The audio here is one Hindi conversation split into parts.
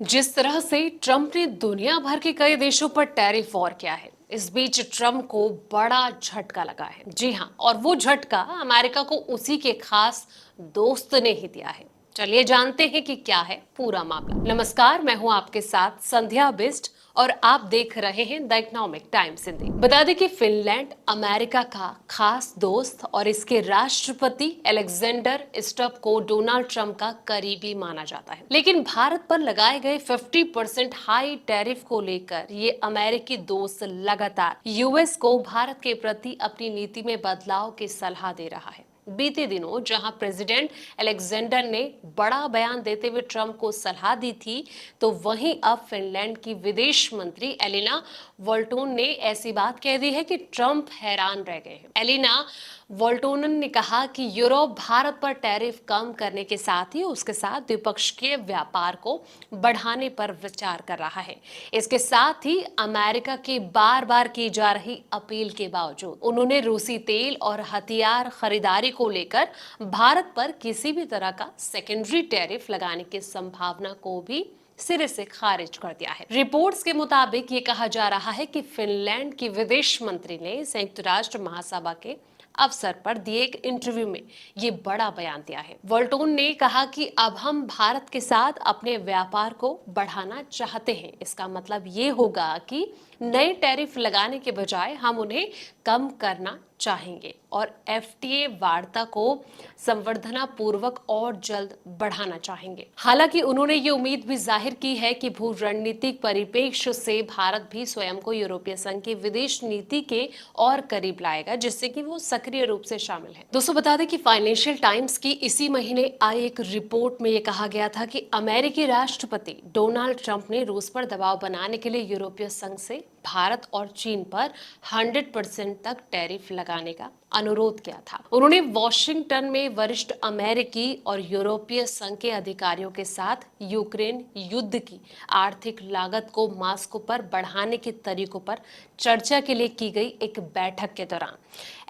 जिस तरह से ट्रंप ने दुनिया भर के कई देशों पर टैरिफ वॉर किया है, इस बीच ट्रंप को बड़ा झटका लगा है। जी हाँ, और वो झटका अमेरिका को उसी के खास दोस्त ने ही दिया है। चलिए जानते हैं कि क्या है पूरा मामला। नमस्कार, मैं हूं आपके साथ संध्या बिस्ट और आप देख रहे हैं द इकोनॉमिक टाइम्स हिंदी। बता दें कि फिनलैंड अमेरिका का खास दोस्त और इसके राष्ट्रपति अलेक्जेंडर स्टब को डोनाल्ड ट्रंप का करीबी माना जाता है, लेकिन भारत पर लगाए गए 50% हाई टैरिफ को लेकर ये अमेरिकी दोस्त लगातार यूएस को भारत के प्रति अपनी नीति में बदलाव की सलाह दे रहा है। बीते दिनों जहां प्रेसिडेंट अलेक्जेंडर ने बड़ा बयान देते हुए ट्रंप को सलाह दी थी, तो वहीं अब फिनलैंड की विदेश मंत्री एलिना वोल्टोन ने ऐसी बात कह दी है कि ट्रंप हैरान रह गए हैं। एलिना वोल्टोनन ने कहा कि यूरोप भारत पर टैरिफ कम करने के साथ ही उसके साथ द्विपक्षीय व्यापार को बढ़ाने पर विचार कर रहा है। इसके साथ ही अमेरिका की बार बार की जा रही अपील के बावजूद उन्होंने रूसी तेल और हथियार खरीदारी को लेकर भारत पर किसी भी तरह का सेकेंडरी टैरिफ लगाने की संभावना को भी सिरे से खारिज कर दिया है। रिपोर्ट्स के मुताबिक ये कहा जा रहा है कि फिनलैंड की विदेश मंत्री ने संयुक्त राष्ट्र महासभा के अवसर पर दिए एक इंटरव्यू में ये बड़ा बयान दिया है। वोल्टोन ने कहा कि अब हम भारत के साथ अपने व्यापार को बढ़ाना चाहते हैं। इसका मतलब ये होगा कि नए टैरिफ लगाने के बजाय हम उन्हें कम करना चाहेंगे और एफटीए वार्ता को संवर्धना पूर्वक और जल्द बढ़ाना चाहेंगे। हालांकि उन्होंने ये उम्मीद भी जाहिर की है कि भू रणनीतिक परिप्रेक्ष्य से भारत भी स्वयं को यूरोपीय संघ की विदेश नीति के और करीब लाएगा, जिससे कि वो सक्रिय रूप से शामिल है। दोस्तों बता दें कि फाइनेंशियल टाइम्स की इसी महीने आई एक रिपोर्ट में ये कहा गया था कि अमेरिकी राष्ट्रपति डोनाल्ड ट्रंप ने रूस पर दबाव बनाने के लिए यूरोपीय संघ से भारत और चीन पर 100% तक टैरिफ लगाने का अनुरोध किया था। उन्होंने वॉशिंगटन में वरिष्ठ अमेरिकी और यूरोपीय संघ के अधिकारियों के साथ यूक्रेन युद्ध की आर्थिक लागत को मास्को पर बढ़ाने के तरीकों पर चर्चा के लिए की गई एक बैठक के दौरान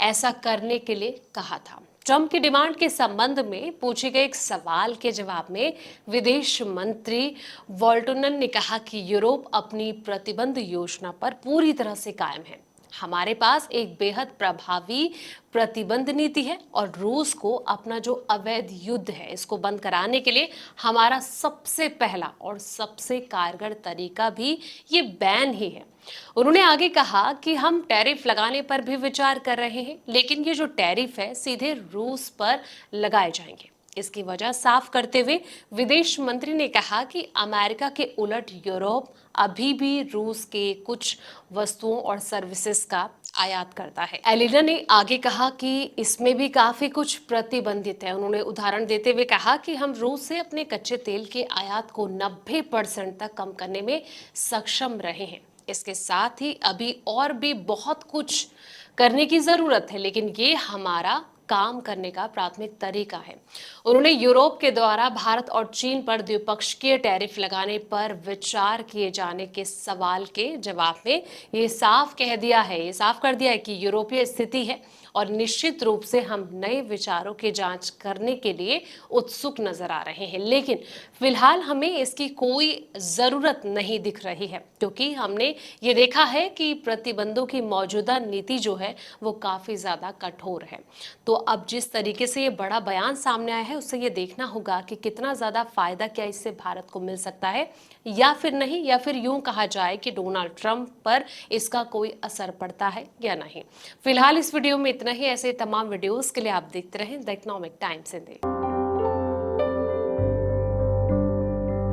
ऐसा करने के लिए कहा था। ट्रंप की डिमांड के संबंध में पूछे गए एक सवाल के जवाब में विदेश मंत्री वोल्टोनन ने कहा कि यूरोप अपनी प्रतिबंध योजना पर पूरी तरह से कायम है। हमारे पास एक बेहद प्रभावी प्रतिबंध नीति है और रूस को अपना जो अवैध युद्ध है इसको बंद कराने के लिए हमारा सबसे पहला और सबसे कारगर तरीका भी ये बैन ही है। उन्होंने आगे कहा कि हम टैरिफ लगाने पर भी विचार कर रहे हैं, लेकिन ये जो टैरिफ है सीधे रूस पर लगाए जाएंगे। इसकी वजह साफ करते हुए विदेश मंत्री ने कहा कि अमेरिका के उलट यूरोप अभी भी रूस के कुछ वस्तुओं और सर्विसेज का आयात करता है। एलिना ने आगे कहा कि इसमें भी काफी कुछ प्रतिबंधित है। उन्होंने उदाहरण देते हुए कहा कि हम रूस से अपने कच्चे तेल के आयात को 90% तक कम करने में सक्षम रहे हैं। इसके साथ ही अभी और भी बहुत कुछ करने की जरूरत है, लेकिन ये हमारा काम करने का प्राथमिक तरीका है। उन्होंने यूरोप के द्वारा भारत और चीन पर द्विपक्षीय टैरिफ लगाने पर विचार किए जाने के सवाल के जवाब में ये साफ कर दिया है कि यूरोपीय स्थिति है और निश्चित रूप से हम नए विचारों की जांच करने के लिए उत्सुक नजर आ रहे हैं, लेकिन फिलहाल हमें इसकी कोई जरूरत नहीं दिख रही है, क्योंकि हमने ये देखा है कि प्रतिबंधों की मौजूदा नीति जो है वो काफी ज्यादा कठोर है। तो अब जिस तरीके से ये बड़ा बयान सामने आया है उससे ये देखना होगा कि कितना ज्यादा फायदा क्या इससे भारत को मिल सकता है या फिर नहीं, या फिर यूं कहा जाए कि डोनाल्ड ट्रंप पर इसका कोई असर पड़ता है या नहीं। फिलहाल इस वीडियो में इतना ही। ऐसे तमाम वीडियोस के लिए आप देखते रहें द इकोनॉमिक टाइम्स हिंदी।